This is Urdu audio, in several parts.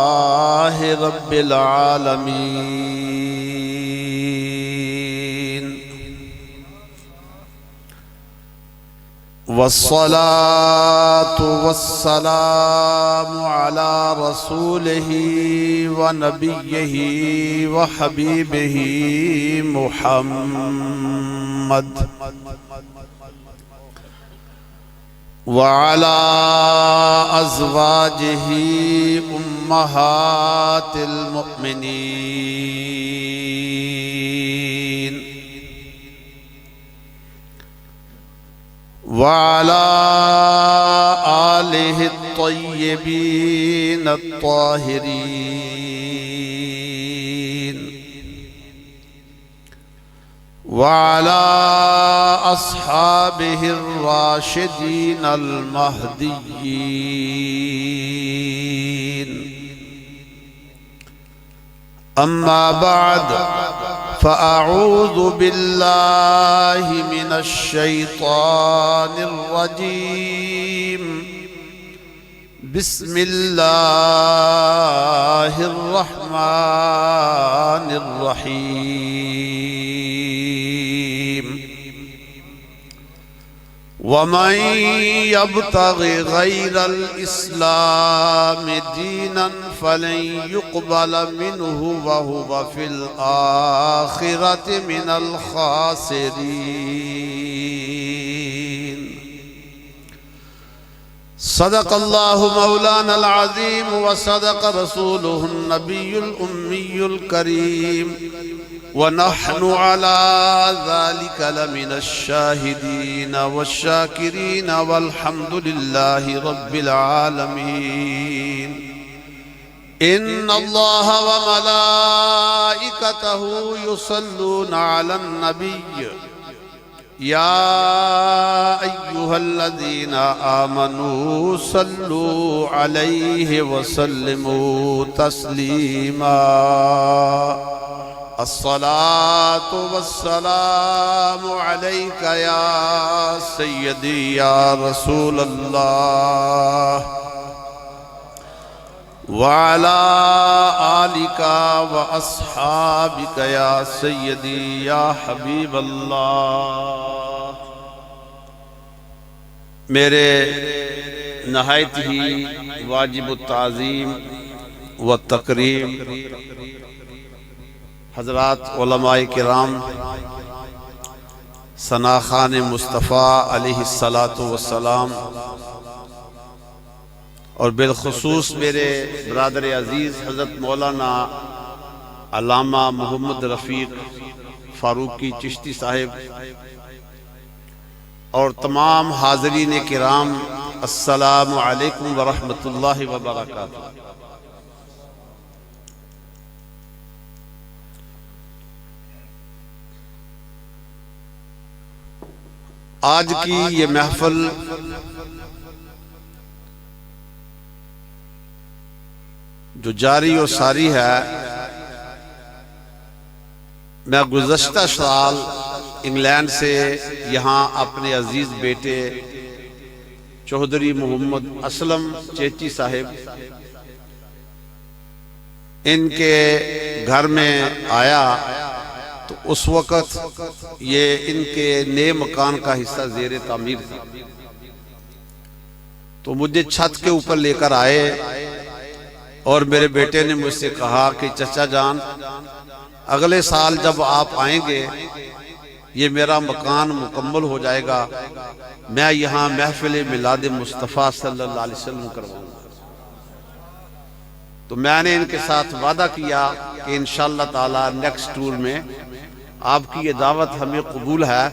رب العالمين والصلاة والسلام على رسوله ونبيه وحبيبه محمد وعلى أزواجه أمهات المؤمنين وعلى آله الطيبين الطاهرين وعلى أصحابه الراشدين المهديين أما بعد فأعوذ بالله من الشيطان الرجيم بسم الله الرحمن الرحيم ومن يبتغ غير الإسلام دينا فلن يقبل منه وهو في الآخرة من الخاسرين صدق الله مولانا العظيم وصدق رسوله النبي الأمي الكريم ونحن على ذلك لمن الشاهدين والشاكرين والحمد لله رب العالمين إن الله وملائكته يصلون على النبي يا أيها الذين آمنوا صلوا عليه وسلموا تسليما الصلاة والسلام عليك يا سيدي يا رسول الله وعلى آلك وأصحابك يا سيدي يا حبيب اللہ۔ میرے نہایت ہی واجب التعظیم و تکریم حضرات علماء کرام، ثنا خان مصطفیٰ علیہ السلام، اور بالخصوص میرے برادر عزیز حضرت مولانا علامہ محمد رفیق فاروقی چشتی صاحب، اور تمام حاضرین کرام، السلام علیکم ورحمۃ اللہ وبرکاتہ۔ آج کی یہ محفل جو جاری و ساری ہے، میں گزشتہ سال انگلینڈ سے یہاں اپنے عزیز بیٹے چودھری محمد اسلم چیچی صاحب ان کے گھر میں آیا تو اس وقت یہ ان کے نئے مکان کا حصہ زیر تعمیر تھا، تو مجھے چھت کے اوپر لے کر آئے اور میرے بیٹے نے مجھ سے کہا کہ چچا جان، اگلے سال جب آپ آئیں گے یہ میرا مکان مکمل ہو جائے گا، میں یہاں محفل میلاد مصطفیٰ صلی اللہ علیہ وسلم کرواؤں گا۔ تو میں نے ان کے ساتھ وعدہ کیا کہ انشاءاللہ تعالی نیکسٹ ٹور میں آپ کی یہ دعوت ہمیں قبول ہے۔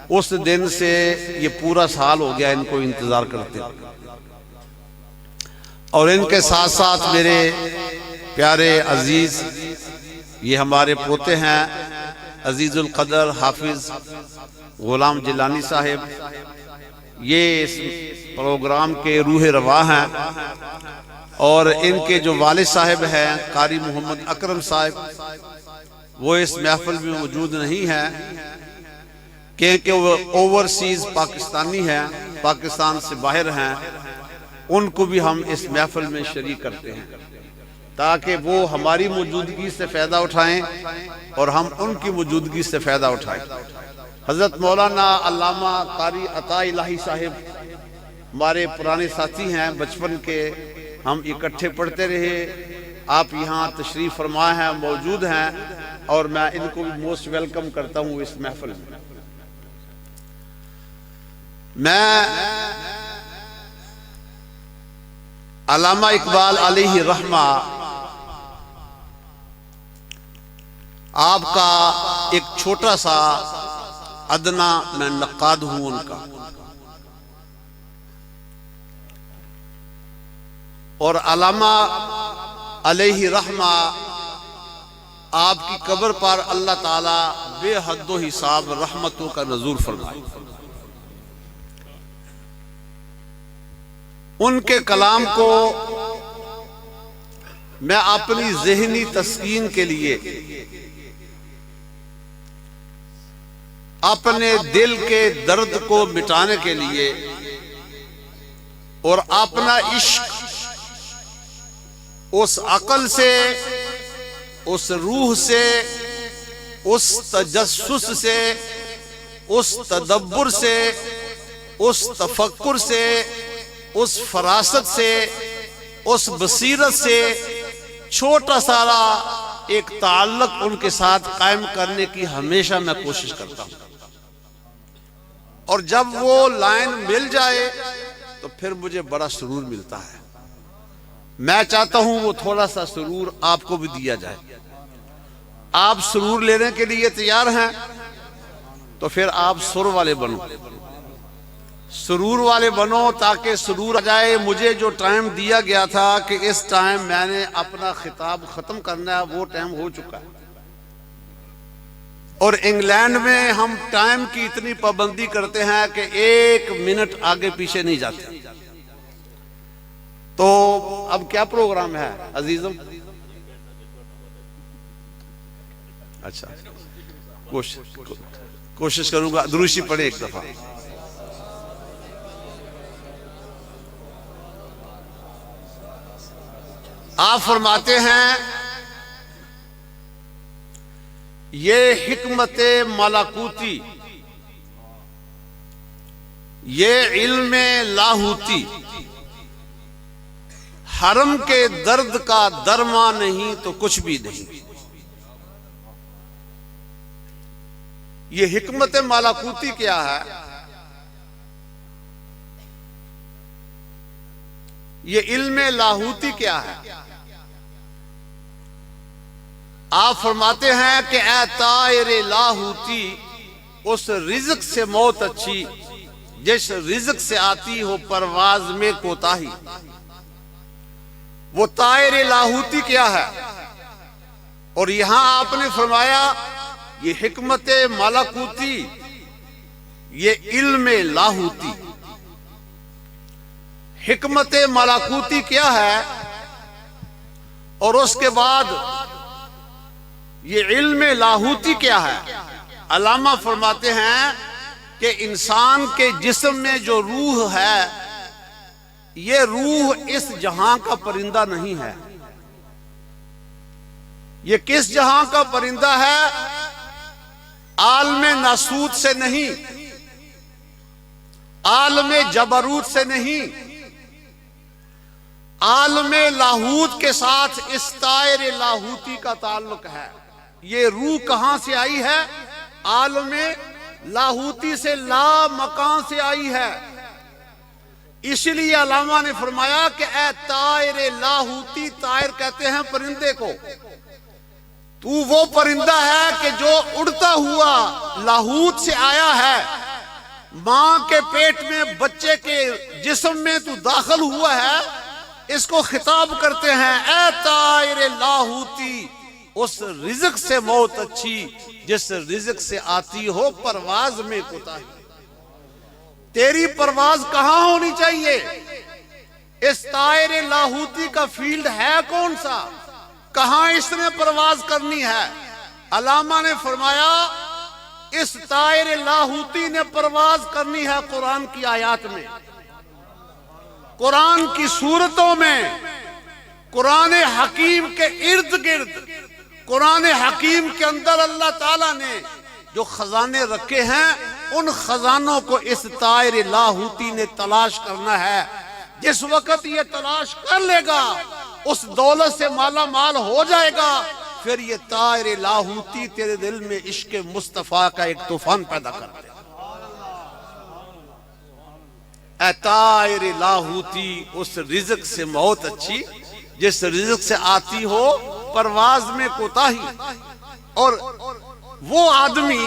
اس دن سے یہ پورا سال ہو گیا ان کو انتظار کرتے، اور ان کے ساتھ ساتھ میرے پیارے عزیز، یہ ہمارے پوتے ہیں عزیز القدر حافظ غلام جیلانی صاحب، یہ اس پروگرام کے روح رواں ہیں، اور ان کے جو والد صاحب ہیں قاری محمد اکرم صاحب، وہ اس محفل میں موجود نہیں ہیں کیونکہ وہ اوورسیز پاکستانی ہیں، پاکستان سے باہر ہیں، ان کو بھی ہم اس محفل میں شریک کرتے ہیں۔ تاکہ وہ ہماری موجودگی سے فائدہ اٹھائیں اور ہم ان کی موجودگی سے فائدہ اٹھائیں۔ حضرت مولانا علامہ قاری عطا الہی صاحب ہمارے پرانے ساتھی ہیں، بچپن کے ہم اکٹھے پڑھتے رہے، آپ یہاں تشریف فرما ہیں، موجود ہیں، اور میں ان کو بھی موسٹ ویلکم کرتا ہوں اس محفل میں۔ میں علامہ اقبال علیہ رحمہ آپ کا ایک چھوٹا سا ادنا میں نقاد ہوں ان کا، اور علامہ علیہ رحمہ آپ کی قبر پر اللہ تعالی بے حد و حساب رحمتوں کا نزول فرمائے۔ ان کے کلام کو میں اپنی ذہنی تسکین کے لیے، اپنے دل کے درد کو مٹانے کے لیے، اور اپنا عشق اس عقل سے، اس روح سے، اس تجسس سے، اس تدبر سے، اس تفکر سے، اس فراست سے، اس بصیرت سے چھوٹا سارا ایک تعلق ان کے ساتھ قائم کرنے کی ہمیشہ میں کوشش کرتا ہوں، اور جب وہ لائن مل جائے تو پھر مجھے بڑا سرور ملتا ہے۔ میں چاہتا ہوں وہ تھوڑا سا سرور آپ کو بھی دیا جائے۔ آپ سرور لینے کے لیے تیار ہیں تو پھر آپ سر والے بنو، سرور والے بنو، تاکہ سرور آ جائے۔ مجھے جو ٹائم دیا گیا تھا کہ اس ٹائم میں نے اپنا خطاب ختم کرنا ہے، وہ ٹائم ہو چکا ہے، اور انگلینڈ میں ہم ٹائم کی اتنی پابندی کرتے ہیں کہ 1 منٹ آگے پیچھے نہیں جاتے۔ تو اب کیا پروگرام ہے عزیزم؟ اچھا، کوشش کروں گا، دروشی پڑھیں ایک دفعہ۔ آپ فرماتے ہیں یہ حکمت ملکوتی، یہ علم لاہوتی، حرم کے درد کا درما نہیں تو کچھ بھی نہیں۔ یہ حکمت ملکوتی کیا ہے؟ یہ علم لاہوتی کیا ہے؟ آپ فرماتے ہیں کہ اے طائر لاہوتی، اس رزق سے موت اچھی جس رزق سے آتی ہو پرواز میں کوتاہی۔ وہ طائر لاہوتی کیا ہے؟ اور یہاں آپ نے فرمایا یہ حکمت ملکوتی، یہ علم لاہوتی۔ حکمت ملکوتی کیا ہے؟ اور اس کے بعد یہ علم لاہوتی کیا ہے؟ علامہ فرماتے ہیں کہ انسان کے جسم میں جو روح ہے، یہ روح اس جہاں کا پرندہ نہیں ہے۔ یہ کس جہاں کا پرندہ ہے؟ عالم ناسوت سے نہیں، عالم جبروت سے نہیں، عالم لاہوت کے ساتھ اس طائر لاہوتی کا تعلق ہے۔ یہ روح کہاں سے آئی ہے؟ عالم لاہوتی سے، لا مکان سے آئی ہے۔ اس لیے علامہ نے فرمایا کہ اے طائر لاہوتی، طائر کہتے ہیں پرندے کو، تو وہ پرندہ ہے کہ جو اڑتا ہوا لاہوت سے آیا ہے، ماں کے پیٹ میں بچے کے جسم میں تو داخل ہوا ہے۔ اس کو خطاب کرتے ہیں اے طائر لاہوتی، اس رزق سے موت اچھی جس رزق سے آتی ہو پرواز میں کوتاہی۔ تیری پرواز کہاں ہونی چاہیے؟ اس طائر لاہوتی کا فیلڈ ہے کون سا؟ کہاں اس نے پرواز کرنی ہے؟ علامہ نے فرمایا اس طائر لاہوتی نے پرواز کرنی ہے قرآن کی آیات میں، قرآن کی سورتوں میں، قرآن حکیم کے ارد گرد، قرآن حکیم کے اندر اللہ تعالیٰ نے جو خزانے رکھے ہیں، ان خزانوں کو اس طائر لاہوتی نے تلاش کرنا ہے۔ جس وقت یہ تلاش کر لے گا، اس دولت سے مالا مال ہو جائے گا، پھر یہ طائر لاہوتی تیرے دل میں عشق مصطفیٰ کا ایک طوفان پیدا کر دے۔ اے طائر لاہوتی، اس رزق سے موت اچھی جس رزق سے آتی ہو پرواز میں کوتاہی۔ اور وہ آدمی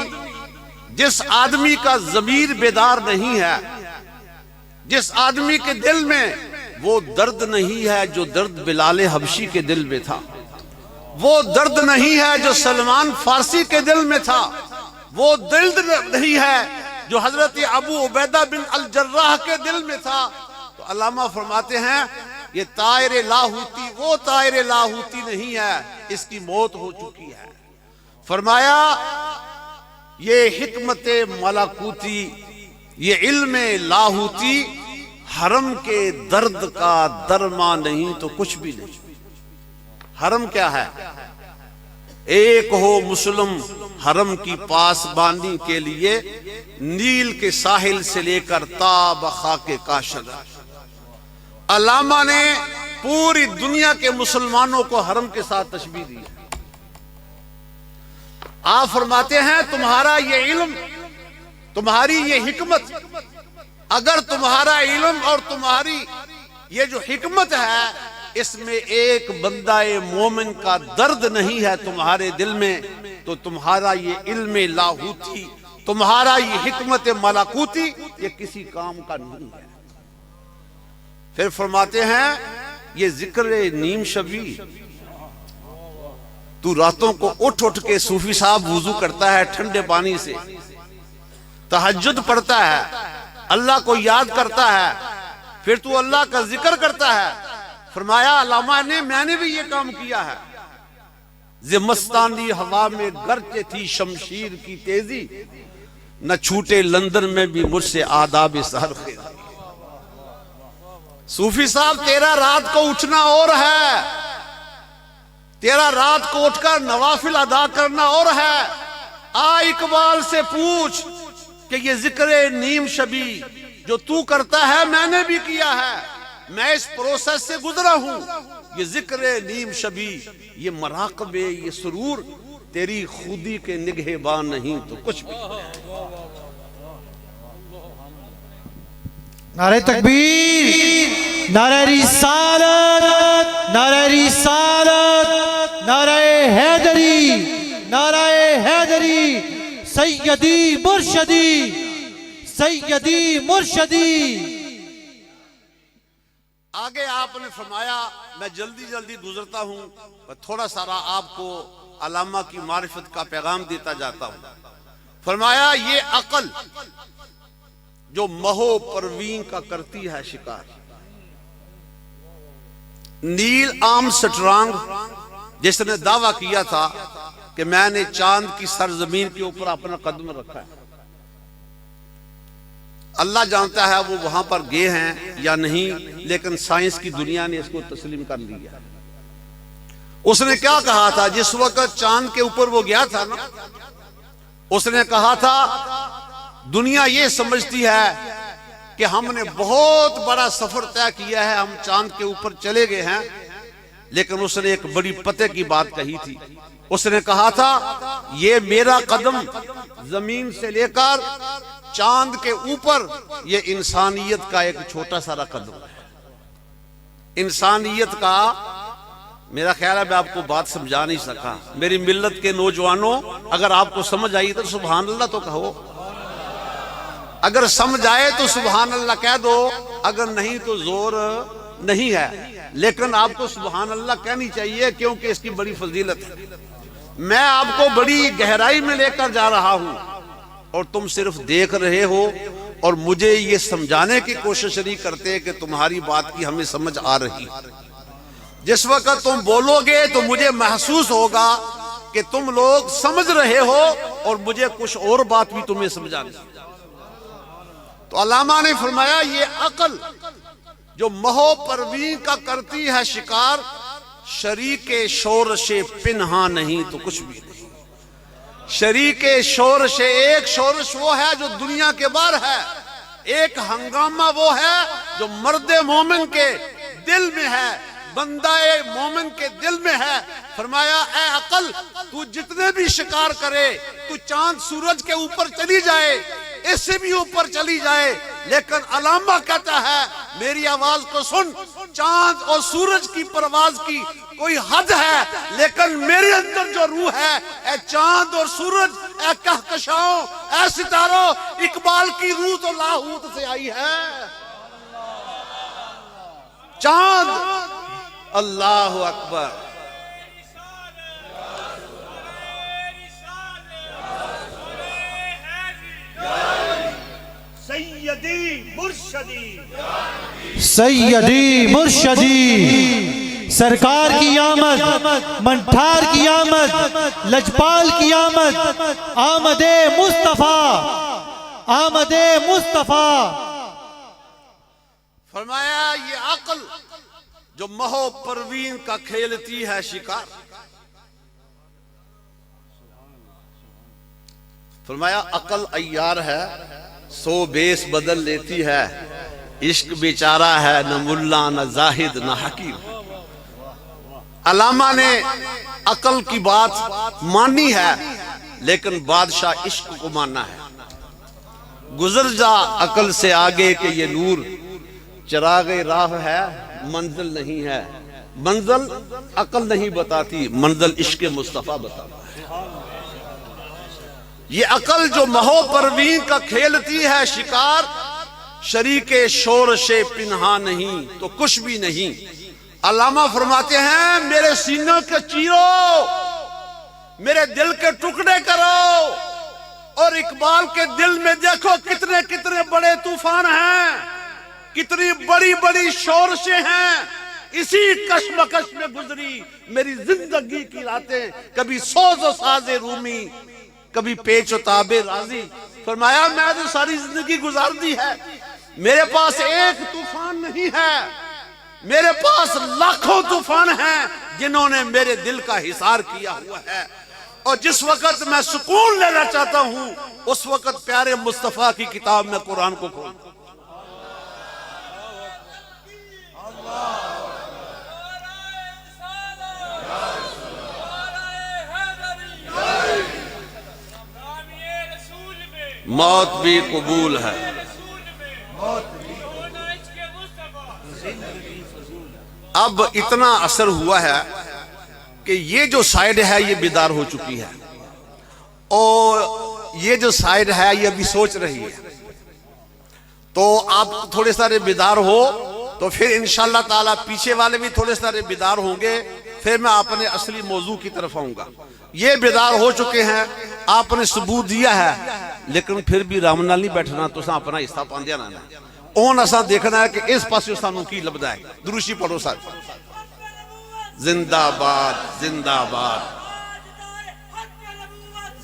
جس آدمی کا ضمیر بیدار نہیں ہے، جس آدمی کے دل میں وہ درد نہیں ہے جو درد بلال حبشی کے دل میں تھا، وہ درد نہیں ہے جو سلمان فارسی کے دل میں تھا، وہ درد نہیں ہے جو حضرت ابو عبیدہ بن الجراح کے دل میں تھا، تو علامہ فرماتے ہیں یہ طائر لاہوتی وہ طائر لاہوتی نہیں ہے، اس کی موت ہو چکی ہے۔ فرمایا یہ حکمت ملکوتی، یہ علم لاہوتی حرم کے درد کا درما نہیں تو کچھ بھی نہیں۔ حرم کیا ہے؟ ایک ہو مسلم حرم کی پاسبانی کے لیے، نیل کے ساحل سے لے کر تا بخاک کاشغر۔ علامہ نے پوری دنیا کے مسلمانوں کو حرم کے ساتھ تشبیہ دی ہے۔ آپ فرماتے ہیں تمہارا یہ علم، تمہاری یہ حکمت، اگر تمہارا علم اور تمہاری یہ جو حکمت ہے، اس میں ایک بندہ مومن کا درد نہیں ہے تمہارے دل میں، تو تمہارا یہ علم لاہوتی، تمہارا یہ حکمت ملکوتی، یہ کسی کام کا نہیں ہے۔ پھر فرماتے ہیں یہ ذکر نیم شبی، تو راتوں کو اٹھ اٹھ کے صوفی صاحب وضو کرتا ہے ٹھنڈے پانی سے، تہجد پڑھتا ہے، اللہ کو یاد کرتا ہے، پھر تو اللہ کا ذکر کرتا ہے۔ فرمایا علامہ نے میں نے بھی یہ کام کیا ہے۔ زمستانی ہوا میں گرچہ تھی شمشیر کی تیزی، نہ چھوٹے لندن میں بھی مجھ سے آداب سحر خیزی۔ صوفی صاحب تیرا رات کو اٹھنا اور ہے، تیرا رات کو اٹھ کر نوافل ادا کرنا اور ہے۔ آ اقبال سے پوچھ کہ یہ ذکر نیم شبی جو تو کرتا ہے میں نے بھی کیا ہے، میں اس پروسیس سے گزرا ہوں۔ یہ ذکر نیم شبی، یہ مراقبے، یہ سرور تیری خودی کے نگہبان نہیں تو کچھ بھی۔ نعرہ تکبیر، نعرہ رسالت، نعرہ رسالت، نعرہ حیدری، نعرہ حیدری، سیدی مرشدی، سیدی مرشدی۔ آگے آپ نے فرمایا، میں جلدی جلدی گزرتا ہوں، میں تھوڑا سارا آپ کو علامہ کی معرفت کا پیغام دیتا جاتا ہوں۔ فرمایا یہ عقل جو مہو پروین کا کرتی ہے شکار، نیل آرم سٹرانگ جس نے دعویٰ کیا تھا کہ میں نے چاند کی سرزمین کے اوپر اپنا قدم رکھا ہے، اللہ جانتا ہے وہ وہاں پر گئے ہیں یا نہیں، لیکن سائنس کی دنیا نے اس کو تسلیم کر لیا۔ اس نے کیا کہا تھا جس وقت چاند کے اوپر وہ گیا تھا نا، اس نے کہا تھا دنیا یہ سمجھتی ہے کہ ہم نے بہت بڑا سفر طے کیا ہے، ہم چاند کے اوپر چلے گئے ہیں، لیکن اس نے ایک بڑی پتے کی بات کہی تھی۔ اس نے کہا تھا یہ میرا قدم زمین سے لے کر چاند کے اوپر، یہ انسانیت کا ایک چھوٹا سا قدم ہے۔ انسانیت کا، میرا خیال ہے میں آپ کو بات سمجھا نہیں سکا۔ میری ملت کے نوجوانوں، اگر آپ کو سمجھ آئی تو سبحان اللہ تو کہو، اگر سمجھ آئے تو سبحان اللہ کہہ دو، اگر نہیں تو زور نہیں ہے، لیکن آپ کو سبحان اللہ کہنی چاہیے کیونکہ اس کی بڑی فضیلت ہے۔ میں آپ کو بڑی گہرائی میں لے کر جا رہا ہوں اور تم صرف دیکھ رہے ہو اور مجھے یہ سمجھانے کی کوشش نہیں کرتے کہ تمہاری بات کی ہمیں سمجھ آ رہی۔ جس وقت تم بولو گے تو مجھے محسوس ہوگا کہ تم لوگ سمجھ رہے ہو اور مجھے کچھ اور بات بھی تمہیں سمجھانی۔ تو علامہ نے فرمایا یہ عقل جو مہو پروین کا کرتی ہے شکار، شریک شورش پنہاں نہیں تو کچھ بھی نہیں. شریک شورش، ایک شورش وہ ہے جو دنیا کے باہر ہے، ایک ہنگامہ وہ ہے جو مرد مومن کے دل میں ہے، بندہ مومن کے دل میں ہے. فرمایا اے عقل، تو جتنے بھی شکار کرے، تو چاند سورج کے اوپر چلی جائے، اس سے بھی اوپر چلی جائے، لیکن علامہ کہتا ہے میری آواز کو سن، چاند اور سورج کی پرواز کی کوئی حد ہے، لیکن میرے اندر جو روح ہے، اے چاند اور سورج، اے کہکشاؤں، اے ستاروں، اقبال کی روح تو لاہوت سے آئی ہے. چاند، اللہ اکبر. سیدی مرشدی، سیدی مرشدی، سرکار کی آمد، منٹھار کی آمد، لجپال کی آمد، آمد مصطفیٰ، آمد مصطفیٰ. فرمایا یہ عقل جو مہو پروین کا کھیلتی ہے شکار. فرمایا عقل عیار ہے، سو بیس بدل لیتی ہے، عشق بیچارہ ہے، نہ ملا نہ زاہد نہ حکیم. علامہ نے عقل کی بات مانی ہے، لیکن بادشاہ عشق کو ماننا ہے. گزر جا عقل سے آگے کہ یہ نور چراغ راہ ہے، منزل نہیں ہے. منزل عقل نہیں بتاتی، منزل عشق مصطفیٰ بتاتا ہے. یہ عقل جو مہو پروین کا کھیلتی ہے شکار، شریک شورش پنہاں نہیں تو کچھ بھی نہیں. علامہ فرماتے ہیں میرے سینوں کے چیرو، میرے دل کے ٹکڑے کرو، اور اقبال کے دل میں دیکھو کتنے کتنے بڑے طوفان ہیں، کتنی بڑی بڑی شورشیں ہیں. اسی کشمکش میں گزری میری زندگی کی راتیں، کبھی سوز و ساز رومی، کبھی پیچ و تاب رازی. فرمایا میں تو ساری زندگی گزار دی ہے، میرے پاس ایک طوفان نہیں ہے، میرے پاس لاکھوں طوفان ہیں جنہوں نے میرے دل کا حصار کیا ہوا ہے. اور جس وقت میں سکون لینا چاہتا ہوں، اس وقت پیارے مصطفیٰ کی کتاب میں قرآن کو کھولتا ہوں. موت بھی قبول ہے. اب اتنا اثر ہوا ہے کہ یہ جو سائیڈ ہے یہ بیدار ہو چکی ہے، اور یہ جو سائیڈ ہے یہ ابھی سوچ رہی ہے. تو آپ تھوڑے سارے بیدار ہو تو پھر انشاءاللہ تعالی پیچھے والے بھی تھوڑے سارے بیدار ہوں گے، پھر میں اپنے اصلی موضوع کی طرف آؤں گا. یہ بیدار ہو چکے ہیں، آپ نے ثبوت دیا ہے، لیکن پھر بھی رام نال نہیں بیٹھنا، تو اپنا حصہ پاندیا نہ اون اساں دیکھنا ہے کہ اس پاسے سانوں کی لبدا ہے. دروشی پڑھو ساتھ. زندہ باد زندہ باد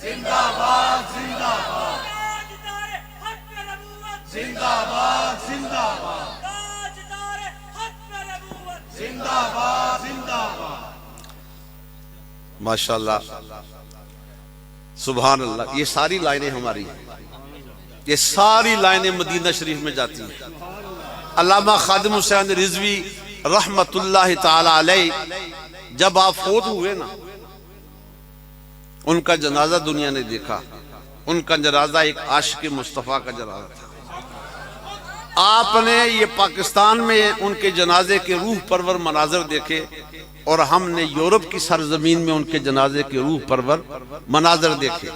زندہ باد، زندہ باد، زندہ باد، زندہ باد، زندہ باد، زندہ باد. ماشاءاللہ، سبحان اللہ. یہ ساری لائنیں ہماری ہیں، یہ ساری لائنیں مدینہ شریف میں جاتی ہیں. علامہ خادم حسین رضوی رحمت اللہ تعالی علیہ جب آپ فوت ہوئے نا، ان کا جنازہ دنیا نے دیکھا. ان کا جنازہ ایک عاشق مصطفیٰ کا جنازہ تھا. آپ نے یہ پاکستان میں ان کے جنازے کے روح پرور مناظر دیکھے، اور ہم نے یورپ کی سرزمین میں ان کے جنازے کے روح پرور مناظر دیکھے.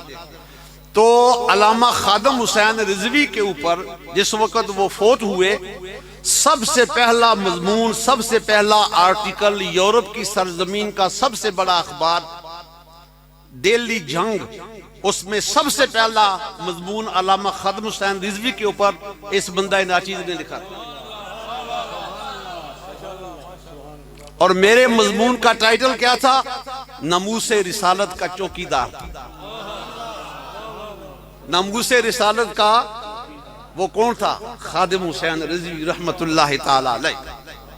تو علامہ خادم حسین رضوی کے اوپر جس وقت وہ فوت ہوئے، سب سے پہلا مضمون، سب سے پہلا آرٹیکل یورپ کی سرزمین کا سب سے بڑا اخبار ڈیلی جنگ، اس میں سب سے پہلا مضمون علامہ خادم حسین رضوی کے اوپر اس بندہ ناچیز نے لکھا. اور میرے مضمون کا ٹائٹل کیا تھا؟ ناموس رسالت کا چوکیدار. ناموس رسالت کا وہ کون تھا؟ خادم حسین رضوی رحمت اللہ تعالی علیہ.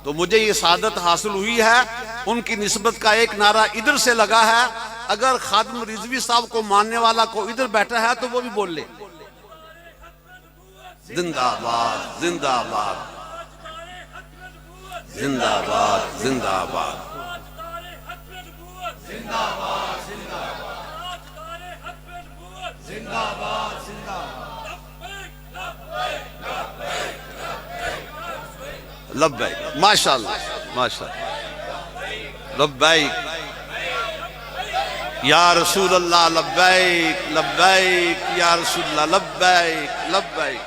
تو مجھے یہ سعادت حاصل ہوئی ہے. ان کی نسبت کا ایک نعرہ ادھر سے لگا ہے. اگر خادم رضوی صاحب کو ماننے والا کو ادھر بیٹھا ہے تو وہ بھی بول لے. زندہ باد زندہ باد زندہ باد زندہ باد. لبیک ماشاءاللہ ماشاءاللہ. لبیک یا رسول اللہ. لبیک لبیک یا رسول اللہ. لبیک لبیک.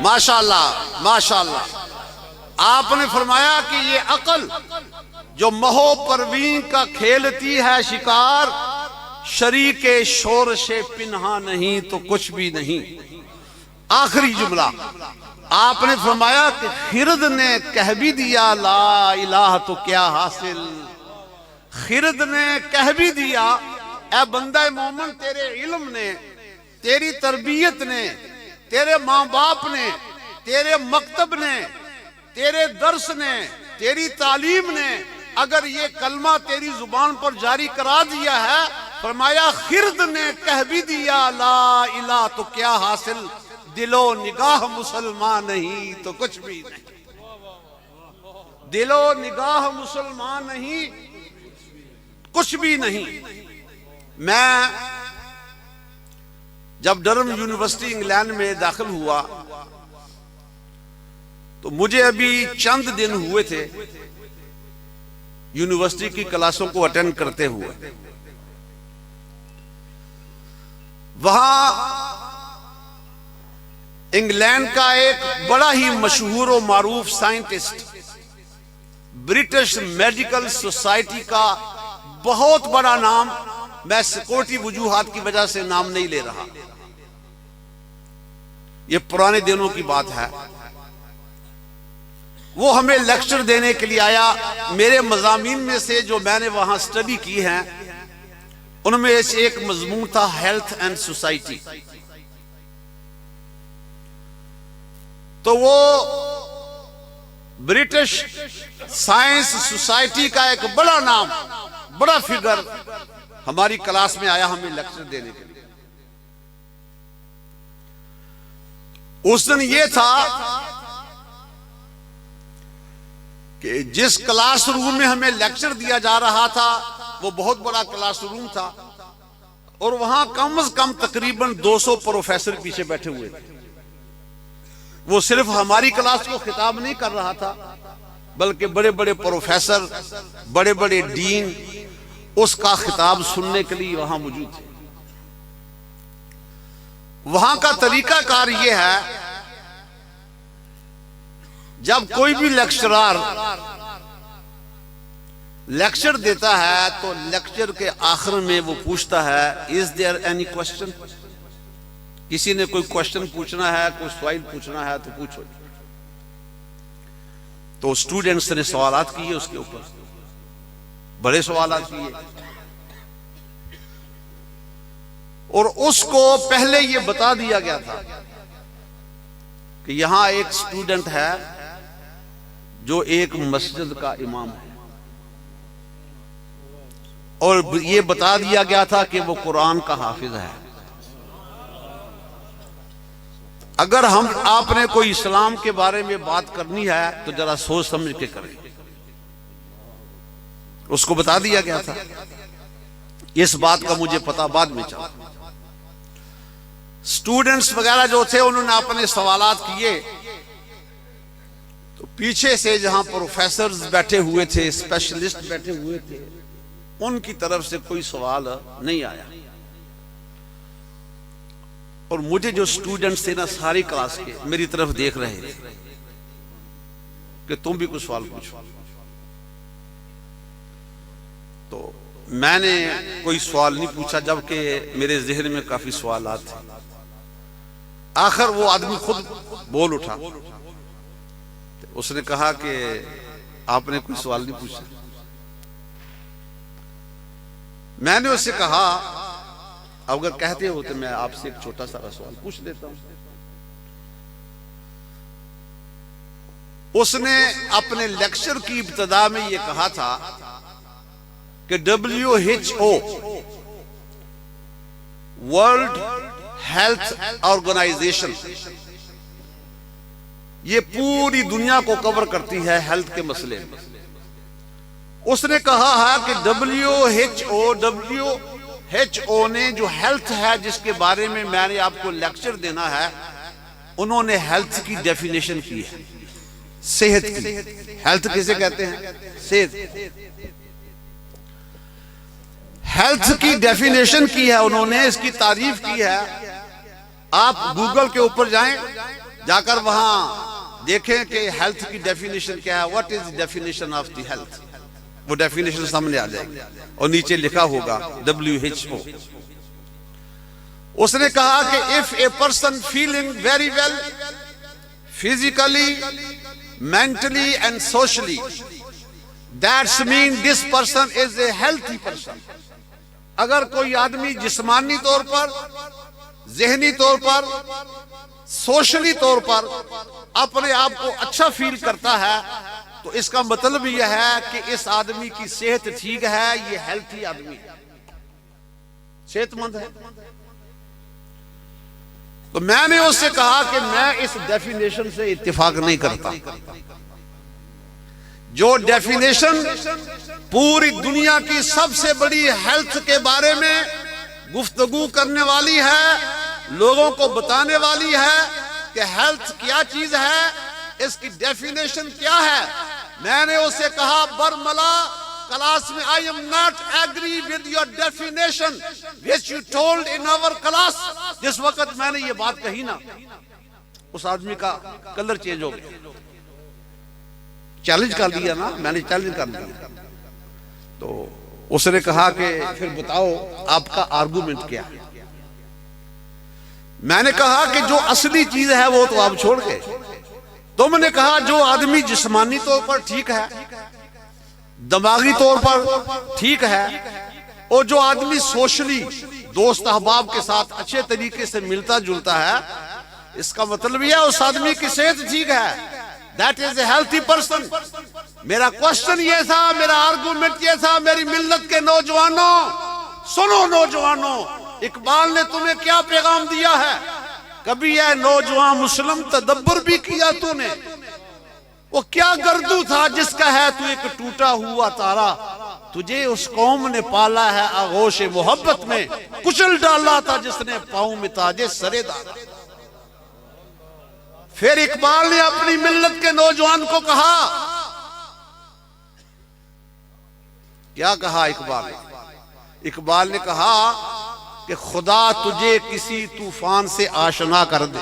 ماشاءاللہ ماشاءاللہ. آپ نے فرمایا کہ یہ عقل جو مہو پروین کا کھیلتی ہے شکار، شریک شورش پنہا نہیں تو کچھ بھی نہیں. آخری جملہ آپ نے فرمایا کہ خرد نے کہہ بھی دیا لا الہ تو کیا حاصل. خرد نے کہہ بھی دیا اے بندہ مومن، تیرے علم نے، تیری تربیت نے، تیرے ماں باپ نے، تیرے مکتب نے، تیرے درس نے، تیری تعلیم نے اگر یہ کلمہ تیری زبان پر جاری کرا دیا ہے، فرمایا خرد نے کہہ بھی دیا لا الہ تو کیا حاصل. دل و نگاہ مسلمان نہیں تو کچھ بھی نہیں. دل و نگاہ مسلمان نہیں کچھ بھی نہیں. میں جب ڈرم یونیورسٹی انگلینڈ میں داخل ہوا تو مجھے ابھی چند دن ہوئے تھے یونیورسٹی کی کلاسوں کو اٹینڈ کرتے ہوئے. وہاں انگلینڈ کا ایک بڑا ہی مشہور و معروف سائنٹسٹ، برٹش میڈیکل سوسائٹی کا بہت بڑا نام، میں سیکورٹی وجوہات کی وجہ سے نام نہیں لے رہا، یہ پرانے دنوں کی بات ہے، وہ ہمیں لیکچر دینے کے لیے آیا. میرے مضامین میں سے جو میں نے وہاں سٹڈی کی ہیں ان میں سے ایک مضمون تھا ہیلتھ اینڈ سوسائٹی. تو وہ برٹش سائنس سوسائٹی کا ایک بڑا نام، بڑا فگر ہماری کلاس میں آیا ہمیں لیکچر دینے کے لیے. اس دن یہ تھا کہ جس کلاس روم میں ہمیں لیکچر دیا جا رہا تھا وہ بہت بڑا کلاس روم تھا اور وہاں کم از کم تقریباً 200 پروفیسر پیچھے بیٹھے ہوئے تھے. وہ صرف ہماری کلاس کو خطاب نہیں کر رہا تھا بلکہ بڑے بڑے پروفیسر، بڑے بڑے ڈین اس کا خطاب سننے کے لیے وہاں موجود تھے. وہاں کا طریقہ کار یہ ہے، جب کوئی بھی لیکچرار لیکچر دیتا ہے تو لیکچر کے آخر میں وہ پوچھتا ہے is there any question؟ کسی نے کوئی کوشچن پوچھنا ہے، کوئی سوال پوچھنا ہے تو پوچھو. تو اسٹوڈنٹس نے سوالات کیے، اس کے اوپر بڑے سوالات کیے اور اس کو پہلے یہ بتا دیا گیا تھا کہ یہاں ایک اسٹوڈنٹ ہے جو ایک مسجد کا امام ہے اور یہ بتا دیا گیا تھا کہ وہ قرآن کا حافظ ہے. اگر آپ نے کوئی اسلام کے بارے میں بات کرنی ہے تو ذرا سوچ سمجھ کے کریں. اس کو بتا دیا گیا تھا. اس بات کا مجھے پتا بعد میں چلا. اسٹوڈنٹس وغیرہ جو تھے انہوں نے اپنے سوالات کیے تو پیچھے سے جہاں پروفیسرز بیٹھے ہوئے تھے، اسپیشلسٹ بیٹھے ہوئے تھے، ان کی طرف سے کوئی سوال نہیں آیا. اور مجھے جو اسٹوڈنٹس تھے نا ساری کلاس کے میری طرف دیکھ رہے تھے کہ تم بھی کچھ سوال پوچھو. تو میں نے کوئی سوال نہیں پوچھا جبکہ میرے ذہن میں کافی سوالات تھے. آخر وہ آدمی خود بول اٹھا. اس نے کہا کہ آپ نے کوئی سوال نہیں پوچھا. میں نے اس سے کہا اگر کہتے ہو تو میں آپ سے ایک چھوٹا سا سوال پوچھ لیتا ہوں. اس نے اپنے لیکچر کی ابتدا میں یہ کہا تھا کہ WHO ورلڈ ہیلتھ آرگنائزیشن یہ پوری دنیا کو کور کرتی ہے ہیلتھ کے مسئلے میں. اس نے کہا ہے کہ WHO نے جو ہیلتھ ہے جس کے بارے میں نے آپ کو لیکچر دینا ہے، انہوں نے ہیلتھ کی ڈیفینیشن کی ہے، صحت کی. ہیلتھ کسے کہتے ہیں؟ صحت. ہیلتھ کی ڈیفینیشن کی ہے انہوں نے، اس کی تعریف کی ہے. آپ گوگل کے اوپر جائیں، جا کر وہاں دیکھیں کہ ہیلتھ کی ڈیفینیشن کیا ہے. What is definition of the health? وہ ڈیفینیشن سامنے آ جائے گی اور نیچے لکھا ہوگا WHO. اس نے کہا کہ if a person feeling very well physically, mentally and socially, that's mean this person is a healthy person. اگر کوئی آدمی جسمانی طور پر، ذہنی طور پر، سوشلی طور پر اپنے آپ کو اچھا فیل کرتا ہے تو اس کا مطلب یہ ہے کہ اس آدمی کی صحت ٹھیک ہے، یہ ہیلتھی آدمی ہے، صحت مند ہے. تو میں نے اس سے کہا کہ میں اس ڈیفینیشن سے اتفاق نہیں کرتا. جو ڈیفینیشن پوری دنیا کی سب سے بڑی ہیلتھ کے بارے میں گفتگو کرنے والی ہے، لوگوں کو بتانے والی ہے کہ ہیلتھ کیا چیز ہے، اس کی ڈیفینیشن کیا ہے، میں نے اسے کہا برملا کلاس میں I am not agree with your definition which you told in our class. جس وقت میں نے یہ بات کہی نا، اس آدمی کا کلر چینج ہو گیا. چیلنج کر دیا نا، میں نے چیلنج کر دیا. تو اس نے کہا کہ پھر بتاؤ آپ کا آرگومنٹ کیا ہے. میں نے کہا کہ جو اصلی چیز ہے وہ تو آپ چھوڑ گئے. تم نے کہا جو آدمی جسمانی طور پر ٹھیک ہے، دماغی طور پر ٹھیک ہے، اور جو آدمی سوشلی دوست احباب کے ساتھ اچھے طریقے سے ملتا جلتا ہے، اس کا مطلب یہ اس آدمی کی صحت ٹھیک ہے. That is a healthy person. میرا کوشچن یہ تھا، میرا آرگومنٹ یہ تھا، میری ملت کے نوجوانوں سنو. نوجوانوں، اقبال نے تمہیں کیا پیغام دیا ہے؟ کبھی اے نوجوان مسلم تدبر بھی کیا تو نے؟ وہ کیا گردو تھا جس کا ہے تو ایک ٹوٹا ہوا تارا، تجھے اس قوم نے پالا ہے آغوش محبت میں، کچل ڈالا تھا جس نے پاؤں میں تاجے سرے دارا. پھر اقبال نے اپنی ملت کے نوجوان کو کہا، کیا کہا اقبال؟ اقبال نے کہا کہ خدا تجھے کسی طوفان سے آشنا کر دے.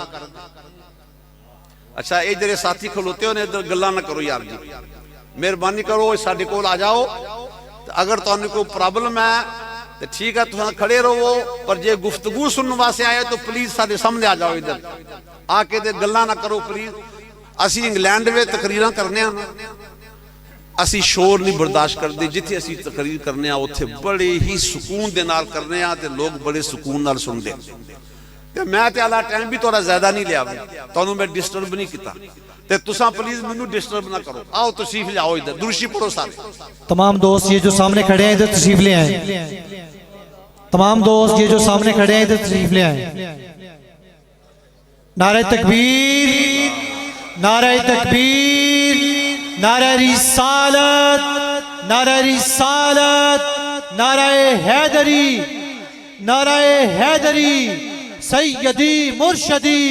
اچھا اے جڑے ساتھی کھلوتے ہو نے ادھر گلا نہ کرو یار جی، مہربانی کرو ساڈے کول آ جاؤ. اگر تانوں کوئی پرابلم ہے تو ٹھیک ہے تساں کھڑے رہو، پر جے گفتگو سننے واسطے آئے تو پلیز ساڈے سامنے آ جاؤ، ادھر آ کے تے گلا نہ کرو پلیز. اسی انگلینڈ میں تقریراں کرنے ہیں، اسی شور نہیں برداشت کردے. جتھے اسی تقریر کرنے ہیں اوتھے بڑے ہی سکون دے نال کرنے ہیں تے لوگ بڑے سکون نال سن دے. تے میں تے اللہ ٹائم بھی تھوڑا زیادہ نہیں لیا، تانوں میں ڈسٹرب نہیں کیتا، تے تساں پلیز مینوں ڈسٹرب نہ کرو. آؤ تشریف لے آؤ ادھر، درشی پڑھو سارے. تمام دوست یہ جو سامنے کھڑے ہیں ادھر تشریف لے آئیں. تمام دوست یہ جو سامنے کھڑے ہیں ادھر تشریف لے آئیں. نعرہ تکبیر، نعرہ تکبیر، نعرہ رسالت، نعرہ رسالت، نعرہ حیدری، نعرہ حیدری. سیدی مرشدی،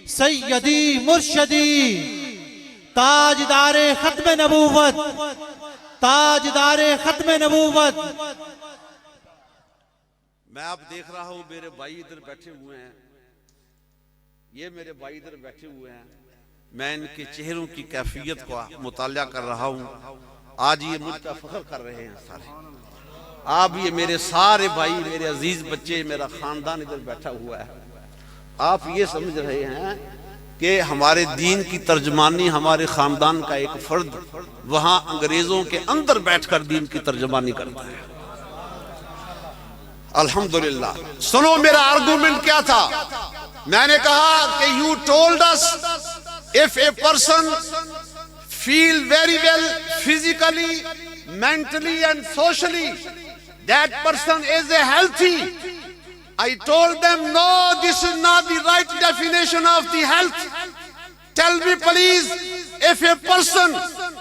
سیدی مرشدی، تاجدار ختم نبوت، تاجدار ختم نبوت. میں اب دیکھ رہا ہوں میرے بھائی ادھر بیٹھے ہوئے ہیں، یہ میرے بھائی ادھر بیٹھے ہوئے ہیں. میں ان کے چہروں کی کیفیت کو مطالعہ کر رہا ہوں. آج یہ مجھ کا فخر کر رہے ہیں سارے. آپ یہ میرے سارے بھائی، میرے عزیز بچے، میرا خاندان ادھر بیٹھا ہوا ہے. آپ یہ سمجھ رہے ہیں کہ ہمارے دین کی ترجمانی ہمارے خاندان کا ایک فرد وہاں انگریزوں کے اندر بیٹھ کر دین کی ترجمانی کرتا ہے. الحمدللہ. سنو میرا آرگومنٹ کیا تھا. میں نے کہا کہ you told us If a person feel very well physically, mentally and socially, that person is a healthy. I told them, no, this is not the right definition of the health. Tell me please, if a person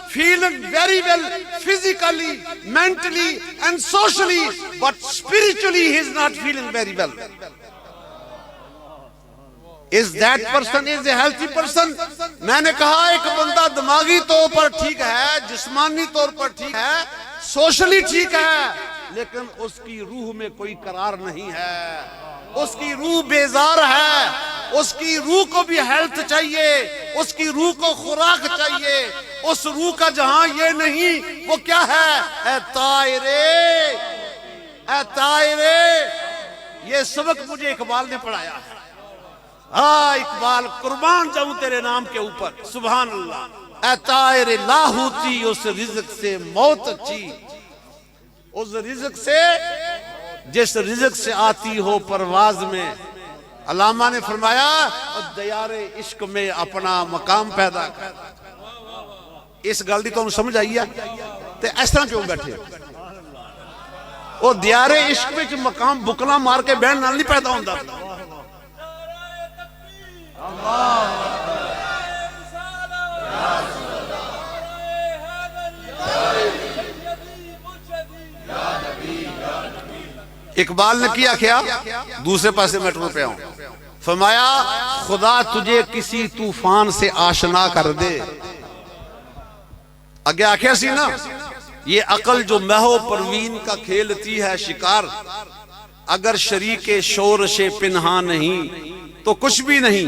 feeling very well physically, mentally and socially, but spiritually he is not feeling very well, is that person is a healthy person? میں نے کہا ایک بندہ دماغی طور پر ٹھیک ہے، جسمانی طور پر ٹھیک ہے، سوشلی ٹھیک ہے، لیکن اس کی روح میں کوئی قرار نہیں ہے، اس کی روح بیزار ہے، اس کی روح کو بھی ہیلتھ چاہیے، اس کی روح کو خوراک چاہیے، اس روح کا جہاں یہ نہیں وہ کیا ہے؟ اے طائرے، اے طائرے، یہ سبق مجھے اقبال نے پڑھایا ہے۔ ہاں اقبال، قربان جاؤں تیرے نام کے اوپر، سبحان اللہ۔ اے طائر لاہوتی، اس رزق سے موت اچھی، اس رزق سے جس رزق سے آتی ہو پرواز میں۔ علامہ نے فرمایا دیار عشق میں اپنا مقام پیدا کر۔ اس گل دی تو سمجھ آئی ہے تے اس طرح کیوں بیٹھے؟ وہ دیار عشق میں مقام بکلا مار کے بہن نال نہیں پیدا ہوندا۔ اقبال نے کیا دوسرے پاسے میٹرو پہ آؤں، فرمایا خدا تجھے کسی طوفان سے آشنا کر دے۔ آگے آکھیا سی نا، یہ عقل جو مہو پروین کا کھیلتی ہے شکار، اگر شریک شورش پنہاں نہیں تو کچھ بھی نہیں۔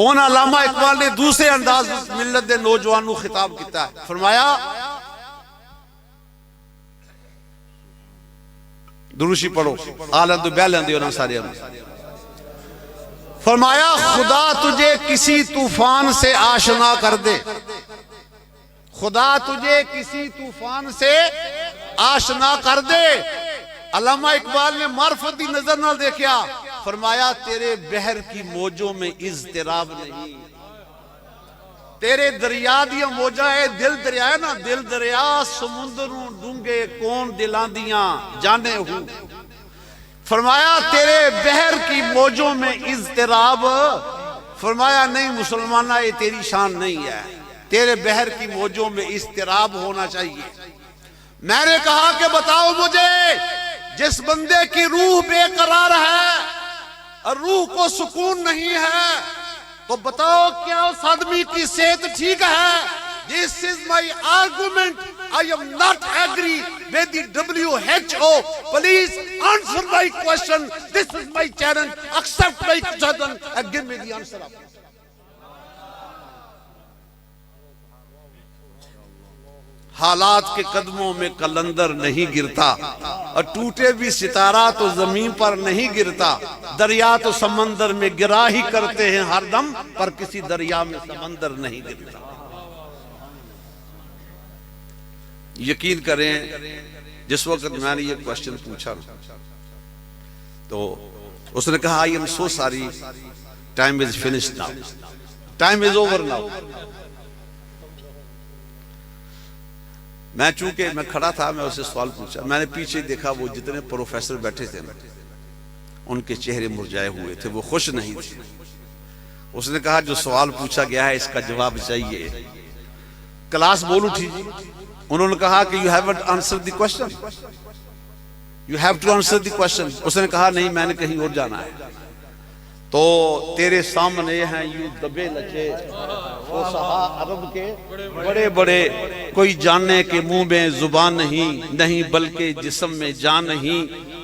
اون علامہ اقبال نے دوسرے انداز ملت دے نوجوانوں خطاب کیتا ہے، فرمایا دروشی پڑھو، آلند بیلن دیو نا سارے فرمایا خدا تجھے کسی طوفان سے آشنا کر دے، خدا تجھے کسی طوفان سے آشنا کر دے۔ علامہ اقبال نے معرفتی نظر نہ دیکھیا، فرمایا تیرے بحر کی موجوں میں اضطراب نہیں، تیرے دریا دیا موجہ ہے، دل دریا ہے نا، دل دریا سمندروں ڈونگے کون دلان دیاں جانے ہوں۔ فرمایا تیرے بحر کی موجوں میں اضطراب، فرمایا نہیں مسلمانہ یہ تیری شان نہیں ہے، تیرے بحر کی موجوں میں اضطراب ہونا چاہیے۔ میں نے کہا کہ بتاؤ مجھے، جس بندے کی روح بے قرار ہے اور روح کو سکون نہیں ہے، تو بتاؤ کیا اس آدمی کی صحت ٹھیک ہے؟ This is my argument. I am not agree with the WHO. Please answer my question. This is my challenge. Accept my challenge and give me the answer. حالات کے قدموں میں کلندر نہیں گرتا، اور ٹوٹے بھی ستارہ تو زمین پر نہیں گرتا، دریا تو سمندر میں گرا ہی کرتے ہیں ہر دم، پر کسی دریا میں سمندر نہیں گرتا۔ یقین کریں جس وقت میں نے یہ کوشچن پوچھا تو اس نے کہا I am so sorry, time is finished now, time is over now۔ میں چونکہ میں کھڑا تھا، میں اسے سوال پوچھا، میں نے پیچھے دیکھا وہ جتنے پروفیسر بیٹھے تھے ان کے چہرے مرجھائے ہوئے تھے، وہ خوش نہیں تھے۔ اس نے کہا جو سوال پوچھا گیا ہے اس کا جواب چاہیے۔ کلاس بول اٹھی، انہوں نے کہا کہ you haven't answered the question, you have to answer the question۔ اس نے کہا نہیں میں نے کہیں اور جانا ہے۔ تو تیرے سامنے ہیں یوں دبے لچے فصحا عرب کے بڑے بڑے، کوئی جاننے کے منہ میں زبان نہیں بلکہ جسم میں جان نہیں۔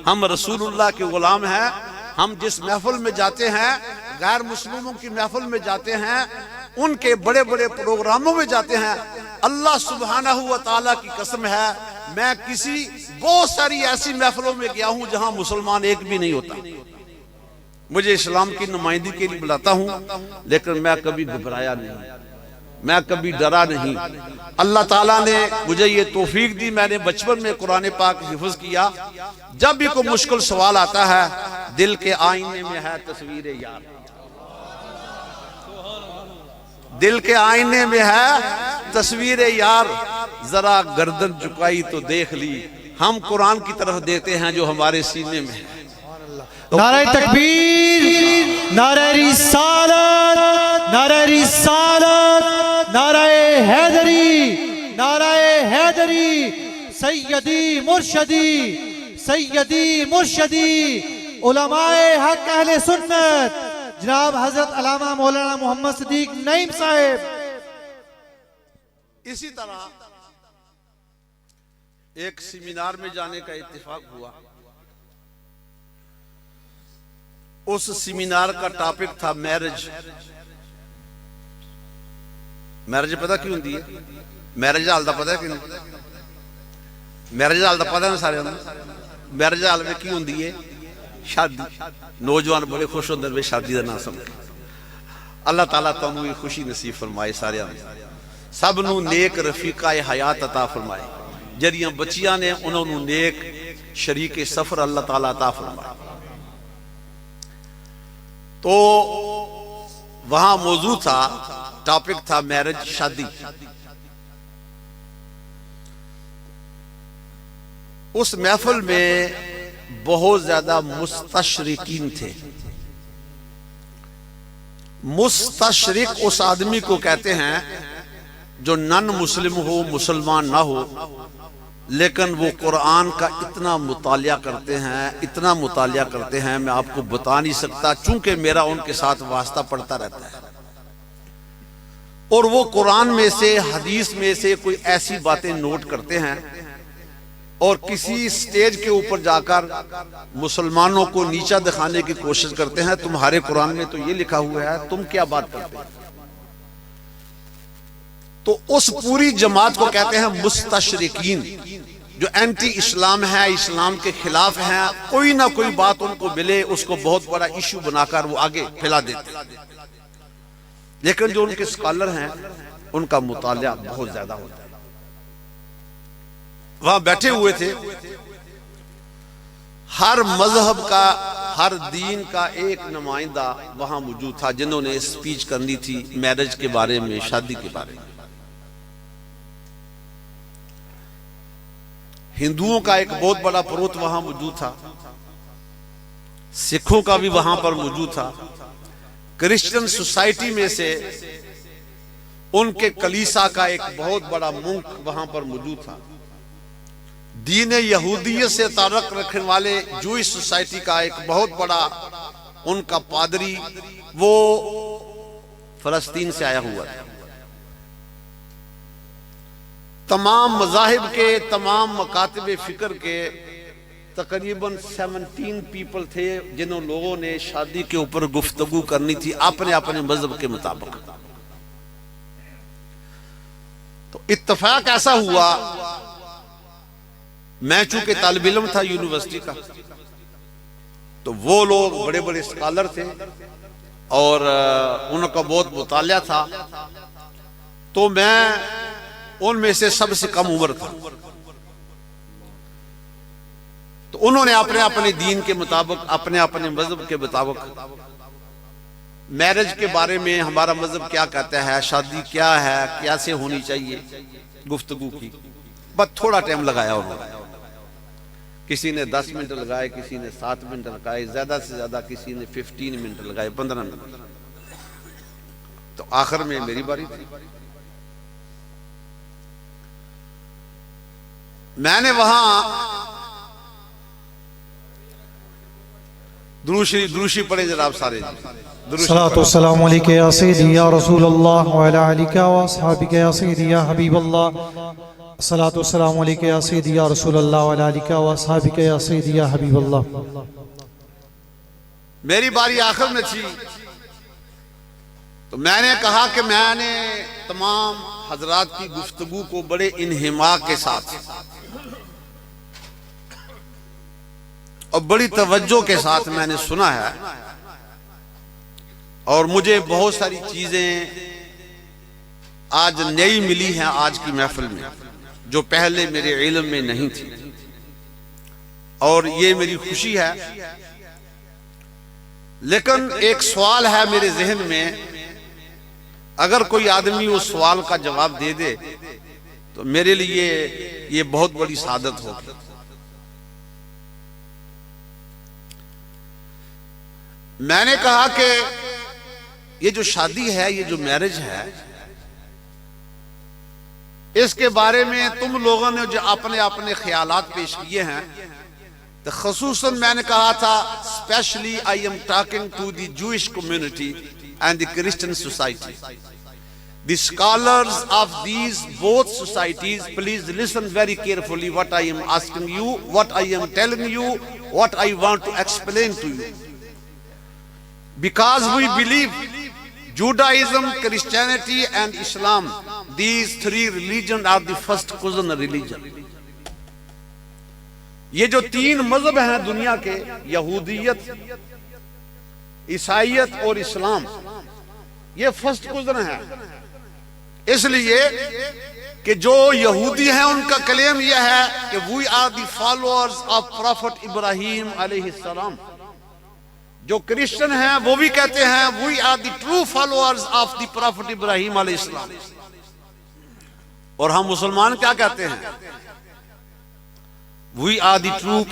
ہم رسول اللہ کے غلام ہیں، ہم جس محفل میں جاتے ہیں، غیر مسلموں کی محفل میں جاتے ہیں، ان کے بڑے بڑے پروگراموں میں جاتے ہیں، اللہ سبحانہ و تعالیٰ کی قسم ہے میں کسی بہت ساری ایسی محفلوں میں گیا ہوں جہاں مسلمان ایک بھی نہیں ہوتا۔ مجھے اسلام کی نمائندگی کے لیے بلاتا ہوں، لیکن میں کبھی گھبرایا نہیں، میں کبھی ڈرا نہیں۔ اللہ تعالیٰ نے مجھے یہ توفیق دی، میں نے بچپن میں قرآن پاک حفظ کیا۔ جب بھی کوئی مشکل سوال آتا ہے، دل کے آئینے میں ہے تصویر یار، دل کے آئینے میں ہے تصویر یار، ذرا گردن جھکائی تو دیکھ لی، ہم قرآن کی طرف دیتے ہیں جو ہمارے سینے میں ہے۔ نعرہ تکبیر، نعرہ رسالت، نعرہ رسالت، نعرہ حیدری، نعرہ حیدری، سیدی مرشدی، سیدی مرشدی، علماء حق اہل سنت جناب حضرت علامہ مولانا محمد صدیق نعیم صاحب۔ اسی طرح ایک سیمینار میں جانے کا اتفاق ہوا، اس سیمینار کا ٹاپک تھا میرج۔ میرج پتہ کیوں ہوندی ہے؟ میرج حال دا پتہ ہے کہ نہیں؟ میرج حال دا پتہ ہے سارے میرج حال میں کیوں ہوندی ہے؟ شادی۔ نوجوان بڑے خوش ہوندے نے شادی دا نام سن کے۔ اللہ تعالیٰ تمہیں خوشی نصیب فرمائے سارے سب نو نیک رفیقہ حیات عطا فرمائے، جڑیاں بچیاں نے انہوں نے نیک شریک سفر اللہ تعالیٰ عطا فرمائے۔ تو وہاں موضوع تھا، ٹاپک تھا میرج، شادی۔ اس محفل میں بہت زیادہ مستشرقین تھے۔ مستشرق اس آدمی کو کہتے ہیں جو نن مسلم ہو، مسلمان نہ ہو، لیکن وہ قرآن کا اتنا مطالعہ کرتے ہیں، اتنا مطالعہ کرتے ہیں، میں آپ کو بتا نہیں سکتا، چونکہ میرا ان کے ساتھ واسطہ پڑتا رہتا ہے۔ اور وہ قرآن میں سے، حدیث میں سے کوئی ایسی باتیں نوٹ کرتے ہیں اور کسی سٹیج کے اوپر جا کر مسلمانوں کو نیچا دکھانے کی کوشش کرتے ہیں، تمہارے قرآن میں تو یہ لکھا ہوا ہے، تم کیا بات کرتے ہیں؟ تو اس پوری جماعت کو کہتے ہیں مستشرقین، جو اینٹی اسلام ہے، اسلام کے خلاف ہیں، کوئی نہ کوئی بات ان کو ملے اس کو بہت بڑا ایشو بنا کر وہ آگے پھیلا دیتے ہیں۔ لیکن جو ان کے اسکالر ہیں ان کا مطالعہ بہت زیادہ ہوتا ہے۔ وہاں بیٹھے ہوئے تھے، ہر مذہب کا، ہر دین کا ایک نمائندہ وہاں موجود تھا جنہوں نے سپیچ کرنی تھی میرج کے بارے میں، شادی کے بارے میں۔ ہندوؤں کا ایک بہت بڑا پروت وہاں موجود تھا، سکھوں کا بھی وہاں پر موجود تھا، کرسچن سوسائٹی میں سے ان کے کلیسا کا ایک بہت بڑا منک وہاں پر موجود تھا، دین یہودیت سے تعلق رکھنے والے جوئش سوسائٹی کا ایک بہت بڑا ان کا پادری، وہ فلسطین سے آیا ہوا تھا۔ تمام مذاہب کے، تمام مکاتب فکر کے تقریباً 17 پیپل تھے جنہوں لوگوں نے شادی کے اوپر گفتگو کرنی تھی اپنے اپنے مذہب کے مطابق۔ تو اتفاق ایسا ہوا، میں چونکہ طالب علم تھا یونیورسٹی کا، تو وہ لوگ بڑے بڑے اسکالر تھے اور ان کا بہت مطالعہ تھا، تو میں ان میں سے سب سے کم عمر تھا۔ تو انہوں نے اپنے اپنے دین کے مطابق، اپنے اپنے مذہب کے مطابق میرج کے بارے میں، ہمارا مذہب کیا کہتا ہے، شادی کیا ہے، کیسے ہونی چاہیے، گفتگو کی۔ بس تھوڑا ٹائم لگایا انہوں نے، کسی نے 10 منٹ لگائے، کسی نے 7 منٹ لگائے، زیادہ سے زیادہ کسی نے 15 منٹ لگائے، 15 منٹ۔ تو آخر میں میری باری تھی، میں نے وہاں دروشی پڑھے جناب سارے صلاۃ والسلام علیکہ یا سیدی یا رسول اللہ وعلی آلکہ و اصحابہ یا سیدی یا حبیب اللہ، صلاۃ والسلام علیکہ یا سیدی یا رسول اللہ وعلی آلکہ و اصحابہ یا سیدی یا حبیب اللہ۔ میری باری آخر میں تھی، تو میں نے کہا کہ میں نے تمام حضرات کی گفتگو کو بڑے انہماک کے ساتھ اور بڑی توجہ کے ساتھ میں نے سنا ہے، اور مجھے بہت ساری چیزیں آج نئی ملی ہیں آج کی محفل میں جو پہلے میرے علم میں نہیں تھی، اور یہ میری خوشی ہے۔ لیکن ایک سوال ہے میرے ذہن میں اگر کوئی آدمی اس سوال کا جواب دے دے تو میرے لیے یہ بہت بڑی سعادت ہوگی۔ میں نے کہا کہ یہ جو شادی ہے، یہ جو میرج ہے، اس کے بارے میں تم لوگوں نے جو اپنے اپنے خیالات پیش کیے ہیں، تو خصوصاً میں نے کہا تھا specially I am talking to the Jewish community and the Christian society. The scholars of these both societies, please listen very carefully what I am asking you, what I am telling you, what I want to explain to you. Because we believe Judaism, Christianity and Islam, these three religions are the first cousin religion. یہ جو تین مذہب ہیں دنیا کے، یہودیت، عیسائیت اور اسلام، یہ فرسٹ cousin ہیں. اس لیے کہ جو یہودی ہیں ان کا کلیم یہ ہے کہ we are the followers of Prophet Ibrahim علیہ السلام. جو کرسچن ہیں وہ بھی کہتے ہیں we are the true followers of the Prophet Ibrahim علیہ السلام. اور ہم مسلمان کیا کہتے ہیں؟ we are the true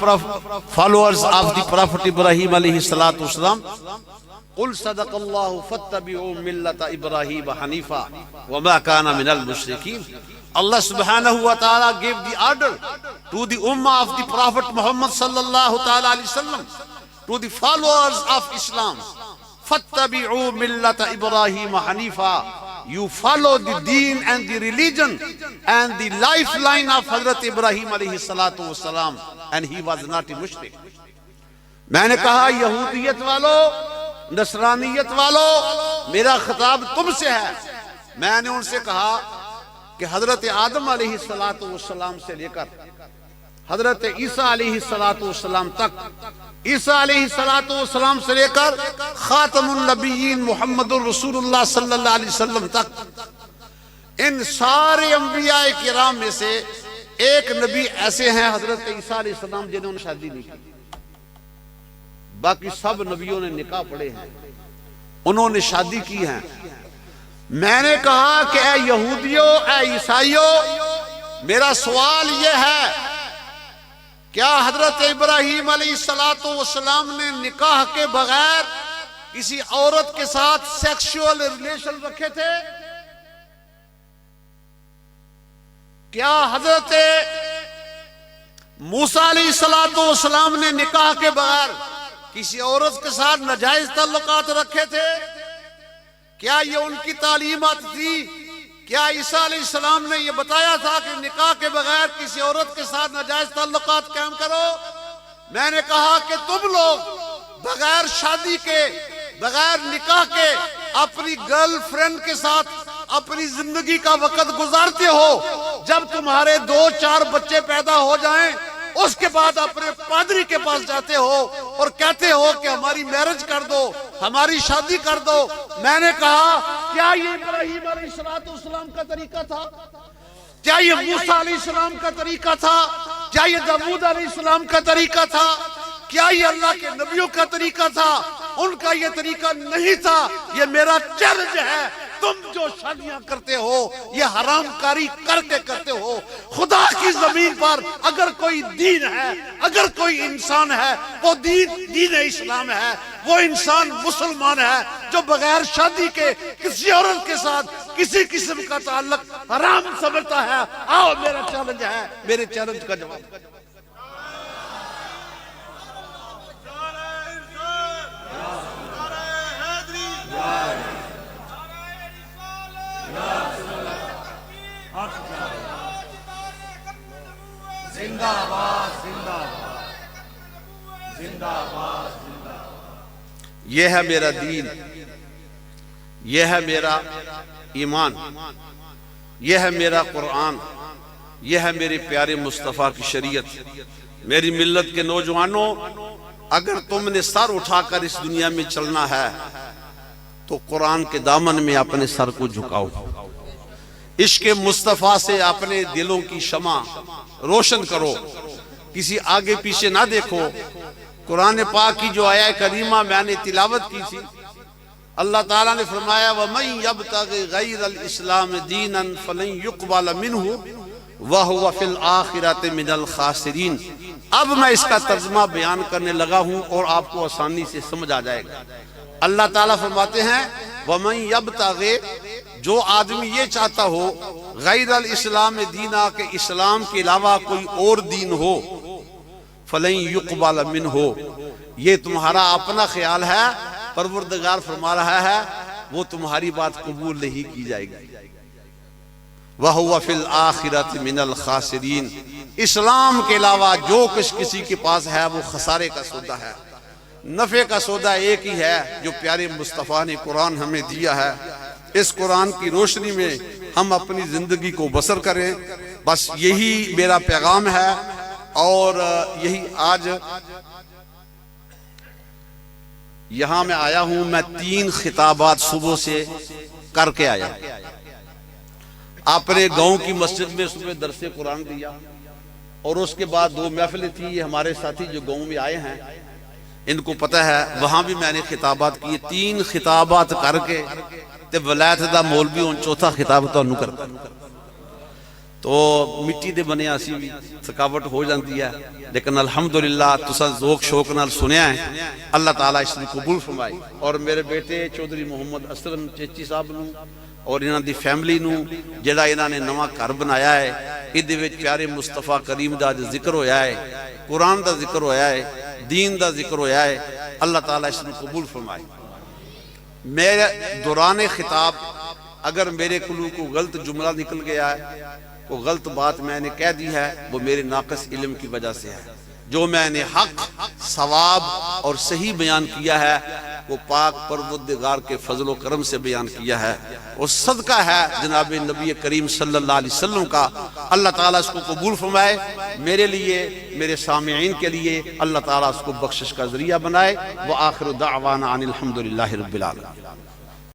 followers of the Prophet Ibrahim علیہ السلام. قل صدق اللہ فاتبعوا ملت ابراہیم حنیفا وما کان من المشرکین. Allah subhanahu wa ta'ala gave the order to the ummah of the Prophet Muhammad sallallahu ta'ala alayhi wasallam, to the followers of Islam, fattabi'u millata Ibrahim hanifa. You follow the deen and the religion and the lifeline of Hazrat Ibrahim alayhi salatu wasalam, and he was not a mushrik. میں نے کہا یہودیت والو، نصرانیت والو، میرا خطاب تم سے ہے. میں نے ان سے کہا کہ حضرت آدم علیہ السلام سے لے کر حضرت عیسیٰ علیہ السلام تک، عیسیٰ علیہ السلام سے لے کر خاتم النبیین محمد الرسول اللہ صلی اللہ علیہ وسلم تک، ان سارے انبیاء کرام میں سے ایک نبی ایسے ہیں حضرت عیسیٰ علیہ السلام جنہوں نے شادی نہیں کی. باقی سب نبیوں نے نکاح پڑھے ہیں، انہوں نے شادی کی ہے. میں نے کہا کہ اے یہودیوں، اے عیسائیوں، میرا سوال یہ ہے، کیا حضرت ابراہیم علیہ السلام نے نکاح کے بغیر کسی عورت کے ساتھ سیکشول ریلیشن رکھے تھے؟ کیا حضرت موسیٰ علیہ السلام نے نکاح کے بغیر کسی عورت کے ساتھ ناجائز تعلقات رکھے تھے؟ کیا یہ ان کی تعلیمات تھی؟ کیا عیسیٰ علیہ السلام نے یہ بتایا تھا کہ نکاح کے بغیر کسی عورت کے ساتھ ناجائز تعلقات قائم کرو؟ میں نے کہا کہ تم لوگ بغیر شادی کے، بغیر نکاح کے اپنی گرل فرینڈ کے ساتھ اپنی زندگی کا وقت گزارتے ہو. جب تمہارے 2-4 بچے پیدا ہو جائیں اس کے بعد اپنے پادری کے پاس جاتے ہو اور کہتے ہو کہ ہماری میرج کر دو، ہماری شادی کر دو. میں نے کہا کیا یہ ابراہیم علیہ السلام کا طریقہ تھا؟ کیا یہ موسیٰ علیہ السلام کا طریقہ تھا؟ کیا یہ داؤد علیہ السلام کا طریقہ تھا؟ کیا یہ اللہ کے نبیوں کا طریقہ تھا؟ ان کا یہ طریقہ نہیں تھا. یہ میرا چیلنج ہے، تم جو شادیاں کرتے ہو یہ حرام کاری کر کے کرتے ہو. خدا کی زمین پر اگر کوئی دین ہے، اگر کوئی انسان ہے، وہ دین اسلام ہے. وہ انسان مسلمان ہے جو بغیر شادی کے کسی عورت کے ساتھ کسی قسم کا تعلق حرام سمجھتا ہے. آؤ میرا چیلنج ہے، میرے چیلنج کا جواب. زندہ باد، زندہ باد، زندہ باد، زندہ باد. یہ ہے میرا دین، یہ ہے میرا ایمان، یہ ہے میرا قرآن، یہ ہے میرے پیارے مصطفیٰ کی شریعت. میری ملت کے نوجوانوں، اگر تم نے سر اٹھا کر اس دنیا میں چلنا ہے تو قرآن کے دامن میں اپنے سر کو جھکاؤ. عشق مصطفیٰ سے اپنے دلوں کی شمع روشن کرو، کسی آگے پیچھے نہ دیکھو. قرآن پاک کی جو آیہ کریمہ میں نے تلاوت کی تھی، اللہ تعالیٰ نے فرمایا وَمَن يَبْتَغِ غَيْرَ الْإِسْلَامِ دِينًا فَلَن يُقْبَلَ مِنْهُ وَهُوَ فِي الْآخِرَةِ مِنَ الْخَاسِرِينَ۔ اب میں اس کا ترجمہ بیان کرنے لگا ہوں اور آپ کو آسانی سے سمجھ آ جائے گا۔ اللہ تعالیٰ فرماتے ہیں وَمَن يَبْتَغِ، جو آدمی یہ چاہتا ہو غیر الاسلام دینا، کہ اسلام کے علاوہ کوئی اور دین ہو، فَلَن يُقْبَلَ مِنْهُ، یہ تمہارا اپنا خیال ہے، پروردگار فرما رہا ہے وہ تمہاری بات قبول نہیں کی جائے گی۔ وَهُوَ فِي الْآخِرَةِ مِنَ الْخَاسِرِينَ، اسلام کے علاوہ جو کچھ کسی کے پاس ہے وہ خسارے کا سودا ہے۔ نفع کا سودا ایک ہی ہے جو پیارے مصطفیٰ نے قرآن ہمیں دیا ہے۔ اس قرآن کی روشنی میں ہم اپنی زندگی کو بسر کریں، بس یہی میرا پیغام ہے۔ اور یہی آج یہاں میں آیا ہوں، میں 3 خطابات صبح سے کر کے آیا۔ اپنے گاؤں کی مسجد میں صبح درس قرآن دیا، اور اس کے بعد 2 محفلیں تھی۔ یہ ہمارے ساتھی جو گاؤں میں آئے ہیں ان کو پتہ ہے، وہاں بھی میں نے خطابات کیے۔ 3 خطابات کر کے تے ولایت دا مولوی ہوں چوتھا خطاب تانوں کرتا، تو مٹی دے بنے آسی بھی تھکاوٹ ہو جاتی ہے، لیکن الحمدللہ تساں ذوق شوق نال سنیا ہے۔ اللہ تعالیٰ اس نے قبول فرمائی۔ اور میرے بیٹے چودھری محمد اسلم چیچی صاحب نوں اور انہاں دی فیملی نوں جڑا انہاں نے نواں گھر بنایا ہے، ادھے وچ پیارے مصطفیٰ کریم دا ذکر ہویا ہے، قرآن دا ذکر ہویا ہے، دین دا ذکر ہویا ہے۔ اللہ تعالیٰ اس نے قبول فرمائی۔ میرے دوران خطاب اگر میرے کلو کو غلط جملہ نکل گیا ہے، کو غلط بات میں نے کہہ دی ہے، وہ میرے ناقص علم کی وجہ سے ہے۔ جو میں نے حق، ثواب اور صحیح بیان کیا ہے وہ پاک پروردگار کے فضل و کرم سے بیان کیا ہے، وہ صدقہ ہے جناب نبی کریم صلی اللہ علیہ وسلم کا۔ اللہ تعالیٰ اس کو قبول فرمائے، میرے لیے، میرے سامعین کے لیے اللہ تعالیٰ اس کو بخشش کا ذریعہ بنائے۔ وآخر دعوانا ان الحمدللہ رب العالمین۔